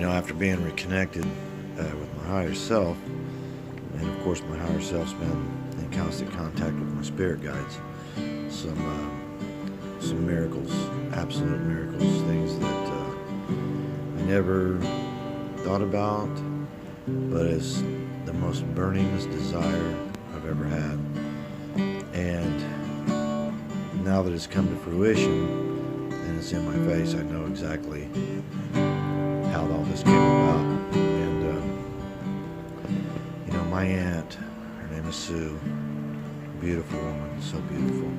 After being reconnected with my higher self, and of course my higher self's been in constant contact with my spirit guides, some miracles, absolute miracles, things that I never thought about, but it's the most burningest desire I've ever had. And now that it's come to fruition and it's in my face, I know exactly how all this came about. And my aunt, her name is Sue, beautiful woman, so beautiful.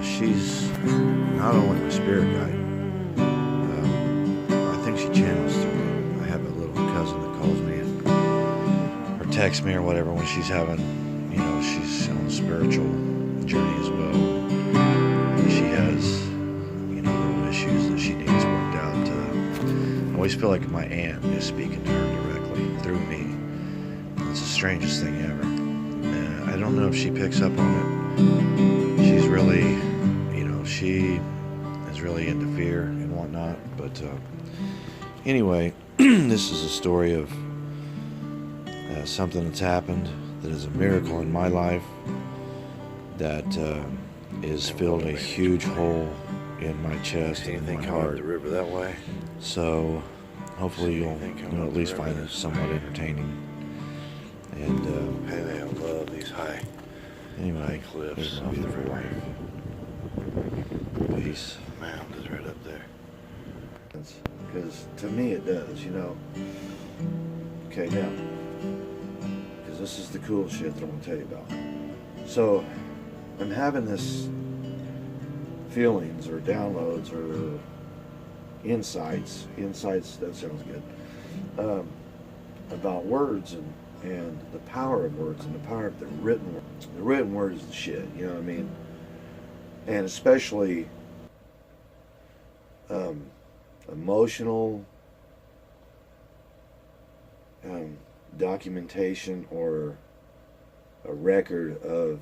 She's not only my spirit guide, I think she channels through me. I have a little cousin that calls me or texts me or whatever when she's having, she's on a spiritual journey as well. And she has, little issues that she needs worked out. I always feel like my aunt is speaking to her directly through me. It's the strangest thing ever. I don't know if she picks up on it. She's really, she is really into fear and whatnot. But anyway, this is a story of something that's happened that is a miracle in my life that is filled a huge hole in my chest and in my heart. The river that way. So hopefully you'll at least find it somewhat entertaining. And hey, I love these high cliffs. here's my beautiful wife. Peace. The mound is right up there. Because to me it does, Okay, now, because this is the cool shit that I'm going to tell you about. So, I'm having this feelings or downloads or insights, that sounds good, about words and the power of words and the power of the written word. The written word is the shit, you know what I mean? And especially emotional documentation or a record of,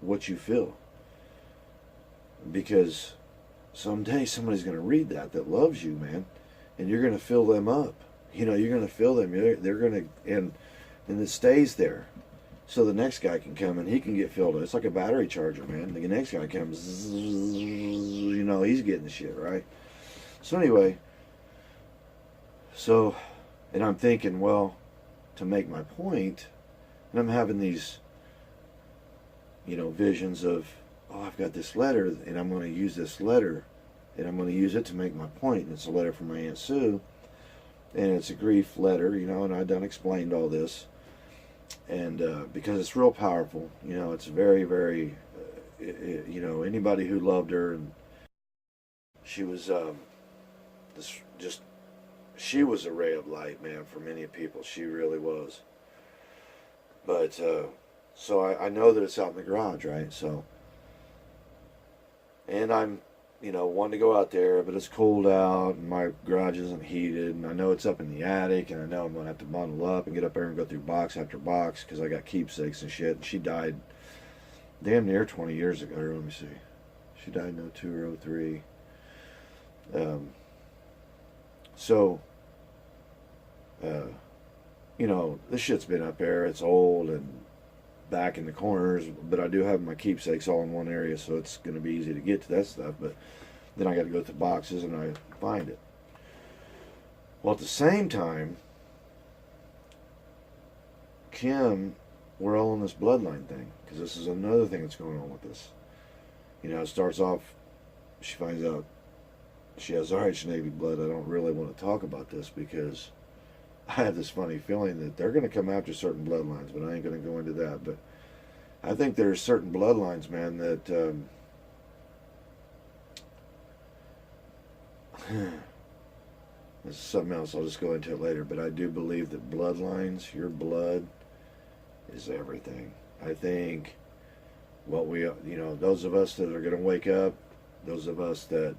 what you feel. Because someday somebody's going to read that loves you, man, and you're going to fill them up. You're going to fill them. They're going to, and it stays there. So the next guy can come and he can get filled up. It's like a battery charger, man. The next guy comes, he's getting the shit, right? So anyway, and I'm thinking, well, to make my point, and I'm having these, visions of, I've got this letter, and I'm going to use this letter, and I'm going to use it to make my point. And it's a letter from my Aunt Sue, and it's a grief letter, and I done explained all this. And because it's real powerful, it's very, very, anybody who loved her, and she was she was a ray of light, man, for many people. She really was. But so I know that it's out in the garage, right? So, and I'm wanting to go out there, but it's cold out, and my garage isn't heated, and I know it's up in the attic, and I know I'm going to have to bundle up and get up there and go through box after box, because I got keepsakes and shit, and she died damn near 20 years ago. Let me see. She died in 02 or 03. This shit's been up there, it's old, and back in the corners, but I do have my keepsakes all in one area, so it's going to be easy to get to that stuff. But then I got to go through boxes and I find it. Well, at the same time, Kim, we're all on this bloodline thing, because this is another thing that's going on with this. It starts off, she finds out she has RH Navy blood. I don't really want to talk about this because I have this funny feeling that they're going to come after certain bloodlines, but I ain't going to go into that. But I think there's certain bloodlines, man, that this is something else. I'll just go into it later. But I do believe that bloodlines, your blood, is everything. I think what we, those of us that are going to wake up, those of us that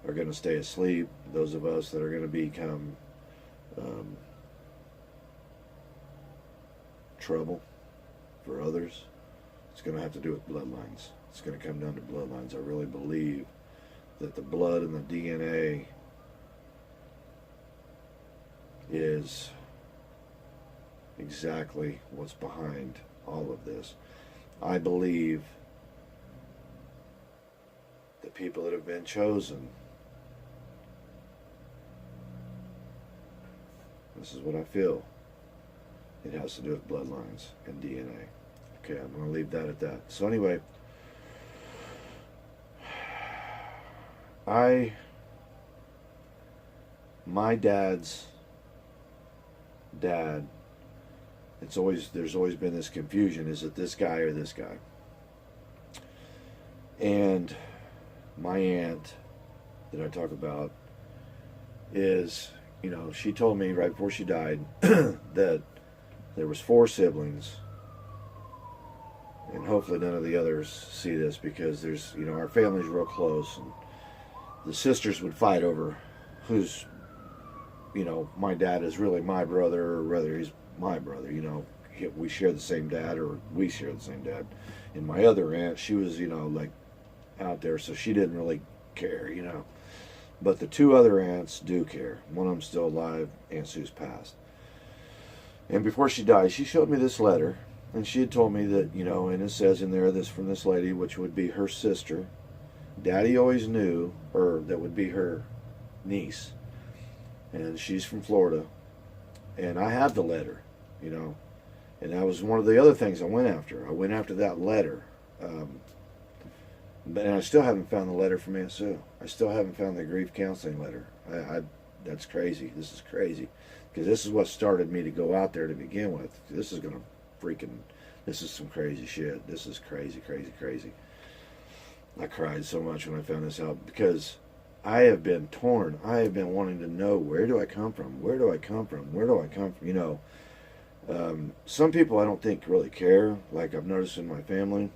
are going to stay asleep, those of us that are going to become trouble for others, it's going to have to do with bloodlines. It's going to come down to bloodlines. I really believe that the blood and the DNA is exactly what's behind all of this. I believe the people that have been chosen, this is what I feel, it has to do with bloodlines and DNA. Okay, I'm going to leave that at that. So anyway, my dad's dad, there's always been this confusion. Is it this guy or this guy? And my aunt that I talk about is, you know, she told me right before she died that there was 4 siblings, and hopefully none of the others see this, because there's, you know, our family's real close, and the sisters would fight over who's, you know, my dad is really my brother, or whether he's my brother, you know. We share the same dad, or we share the same dad. And my other aunt, she was, you know, like out there, so she didn't really care, you know. But the 2 other aunts do care. One of them's still alive, Aunt Sue's passed. And before she died, she showed me this letter, and she had told me that, you know, and it says in there, this from this lady, which would be her sister. Daddy always knew, or that would be her niece, and she's from Florida. And I have the letter, you know, and that was one of the other things I went after. I went after that letter. But I still haven't found the letter from Aunt Sue. I still haven't found the grief counseling letter. That's crazy. This is crazy, because this is what started me to go out there to begin with. This is some crazy shit. This is crazy, crazy, crazy. I cried so much when I found this out, because I have been torn. I have been wanting to know, where do I come from? Where do I come from? Where do I come from? You know, some people I don't think really care. Like I've noticed in my family,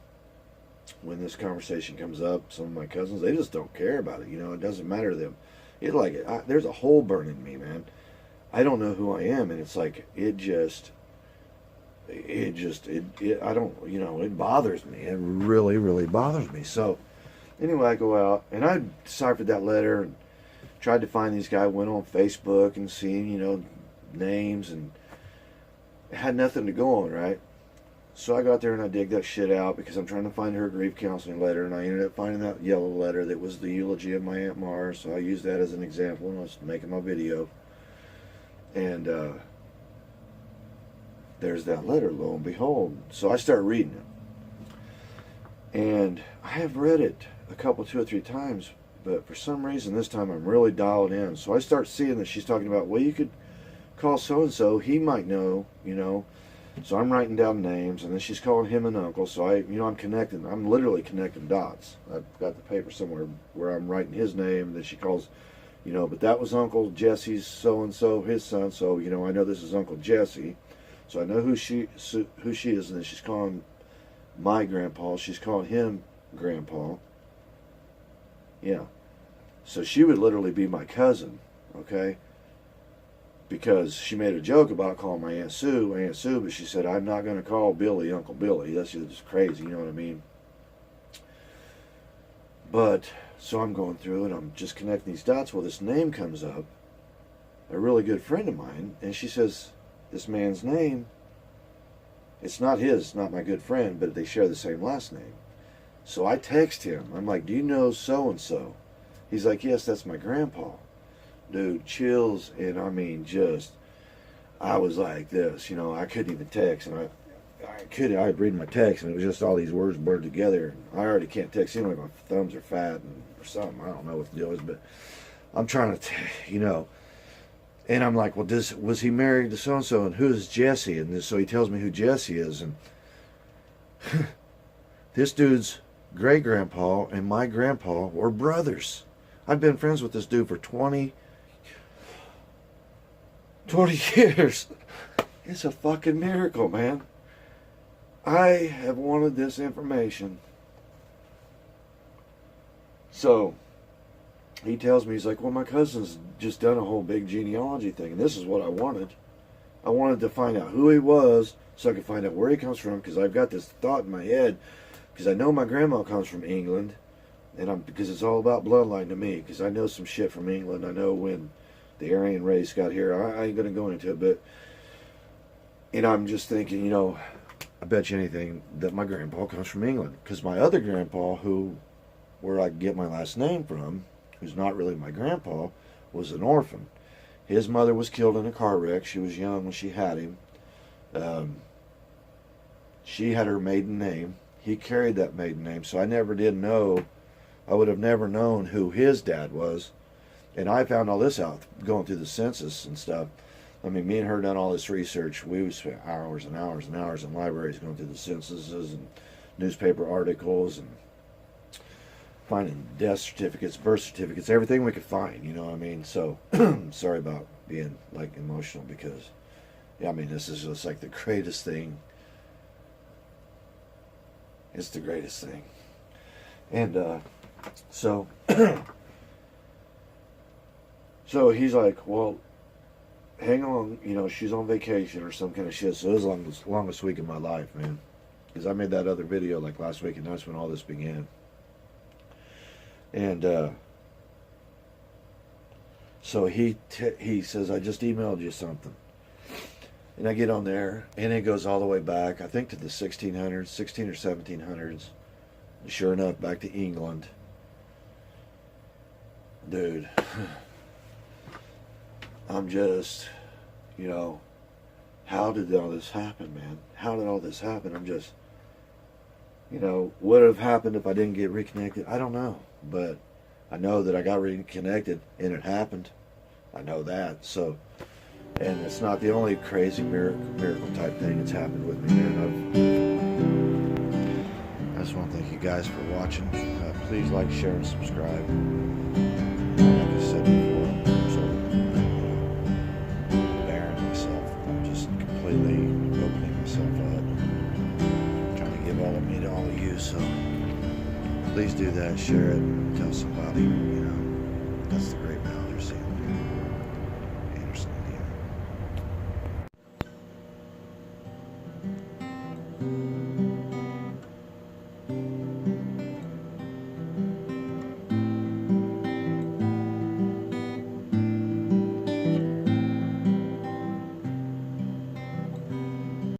when this conversation comes up, some of my cousins, they just don't care about it. You know, it doesn't matter to them. There's a hole burning me, man. I don't know who I am, and it's like I don't, you know, it bothers me. It really, really bothers me. So anyway, I go out and I deciphered that letter and tried to find these guys. Went on Facebook and seen, you know, names, and it had nothing to go on, right? So I got there and I digged that shit out, because I'm trying to find her grief counseling letter, and I ended up finding that yellow letter that was the eulogy of my Aunt Mars. So I used that as an example when I was making my video. And there's that letter, lo and behold. So I start reading it. And I have read it a couple, 2 or 3 times, but for some reason this time I'm really dialed in. So I start seeing that she's talking about, well, you could call so-and-so, he might know, you know. So I'm writing down names, and then she's calling him an uncle. So I'm connecting. I'm literally connecting dots. I've got the paper somewhere where I'm writing his name, and then she calls, you know, but that was Uncle Jesse's so-and-so, his son. So, you know, I know this is Uncle Jesse. So I know who she is, and then she's calling my grandpa. She's calling him Grandpa. Yeah. So she would literally be my cousin, okay? Because she made a joke about calling my Aunt Sue, but she said, I'm not going to call Billy Uncle Billy. That's just crazy, you know what I mean? But, so I'm going through and I'm just connecting these dots. Well, this name comes up, a really good friend of mine, and she says, this man's name, it's not his, not my good friend, but they share the same last name. So I text him. I'm like, do you know so-and-so? He's like, yes, that's my grandpa. Dude, chills, and I mean, I was like this, you know, I couldn't even text, and I'd read my text, and it was just all these words blurred together. I already can't text anyway, my thumbs are fat or something, I don't know what the deal is, but I'm trying to, you know, and I'm like, well, was he married to so-and-so, and who is Jesse? And so he tells me who Jesse is, and this dude's great-grandpa and my grandpa were brothers. I've been friends with this dude for 20 years. It's a fucking miracle, man. I have wanted this information. So he tells me, he's like, well, my cousin's just done a whole big genealogy thing, and this is what I wanted. I wanted to find out who he was so I could find out where he comes from, because I've got this thought in my head, because I know my grandma comes from England, and because it's all about bloodline to me, because I know some shit from England. I know when the Aryan race got here. I ain't going to go into it, but, you know, I'm just thinking, you know, I bet you anything that my grandpa comes from England. Because my other grandpa, where I get my last name from, who's not really my grandpa, was an orphan. His mother was killed in a car wreck. She was young when she had him. She had her maiden name. He carried that maiden name, so I never did know. I would have never known who his dad was. And I found all this out going through the census and stuff. I mean, me and her done all this research. We would spend hours and hours and hours in libraries going through the censuses and newspaper articles and finding death certificates, birth certificates, everything we could find, you know what I mean? So, sorry about being, like, emotional because, yeah, I mean, this is just, like, the greatest thing. It's the greatest thing. And, so, so he's like, well, hang on, you know, she's on vacation or some kind of shit. So it was the longest week of my life, man. Because I made that other video, like, last week, and that's when all this began. And so he says, I just emailed you something. And I get on there, and it goes all the way back, I think to the 1600s, 16 or 1700s. And sure enough, back to England. Dude, I'm just, you know, how did all this happen, man? How did all this happen? I'm just, you know, what would have happened if I didn't get reconnected? I don't know. But I know that I got reconnected and it happened. I know that. So, and it's not the only crazy miracle type thing that's happened with me, man. I just want to thank you guys for watching. Please like, share, and subscribe. Like I said before, I'm so embarrassing myself. I'm just completely opening myself up. Trying to give all of me to all of you. So please do that. Share it. Tell somebody. You know, that's the great matter.